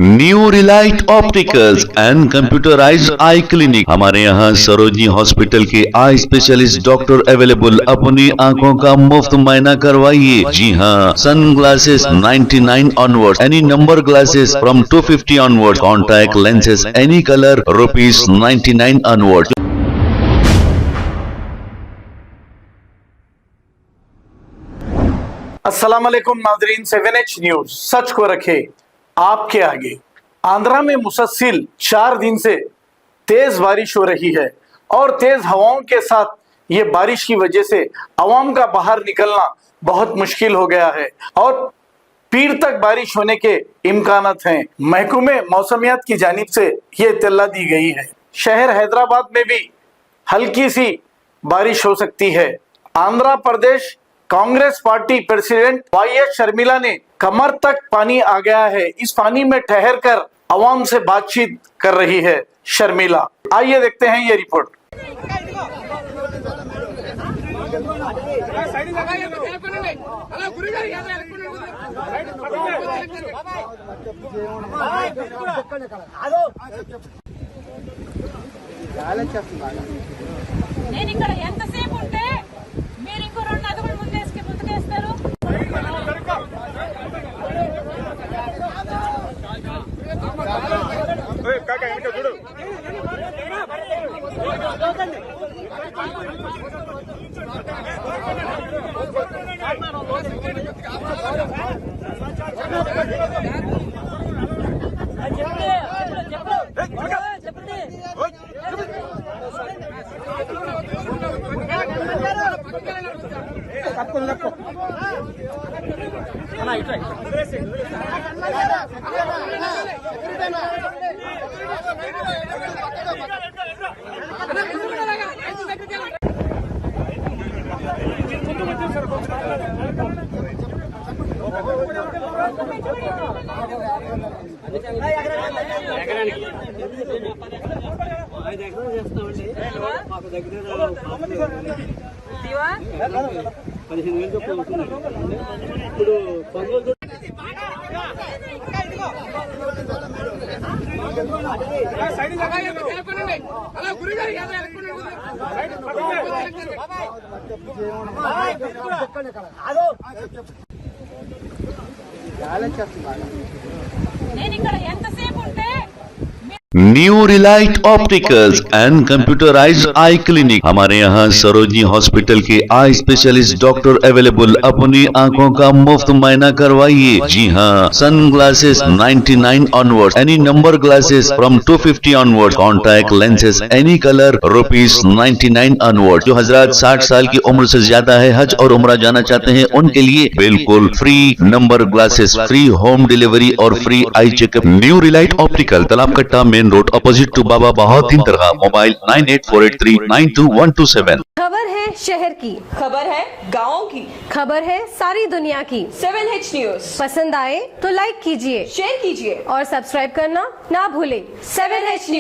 New Relight opticals and computerised I clinic. हमारे यहाँ Sarojini hospital के आई स्पेशलिस्ट डॉक्टर अवेलेबल। अपनी आंखों का मुफ्त मुआयना करवाइए। जी हाँ, sun glasses 99 onward, any number glasses from 250 onward, contact lenses any colour ₹99 onward. अस्सलाम वालेकुम नाज़रीन, 7H न्यूज सच को रखे आपके आगे। आंध्रा में मुसलसल 4 दिन से तेज बारिश हो रही है और तेज हवाओं के साथ ये बारिश की वजह से अवाम का बाहर निकलना बहुत मुश्किल हो गया है और पीर तक बारिश होने के इम्कानात हैं। महकमे मौसमियात की जानिब से ये इत्तला दी गई है। शहर हैदराबाद में भी हल्की सी बारिश हो सकती है। Andhra Pradesh Congress party president YS Sharmila ने कमर तक पानी आ गया है। इस पानी में ठहर कर अवाम से बातचीत कर रही है शर्मिला। आइए देखते हैं ये report. New Relight opticals and computerised I clinic. हमारे यहाँ सरोजनी हॉस्पिटल के आई स्पेशलिस्ट डॉक्टर अवेलेबल। अपनी आंखों का मुफ्त मुआयना करवाइए। जी हाँ, sun glasses 99 onward, any number glasses from 250 onward, contact lenses any colour ₹99 onward. जो हजरात 60 साल की उम्र से ज्यादा है, हज और उम्रा जाना चाहते हैं, उनके लिए बिल्कुल free number glasses, free home delivery और free eye checkup. New relight optical, Talab Katta, main road, opposite to Baba Bahauddin दरगाह। मोबाइल 9848392127। खबर है शहर की, खबर है गाँव की, खबर है सारी दुनिया की। 7H न्यूज पसंद आए तो लाइक कीजिए, शेयर कीजिए और सब्सक्राइब करना ना भूले। 7H news.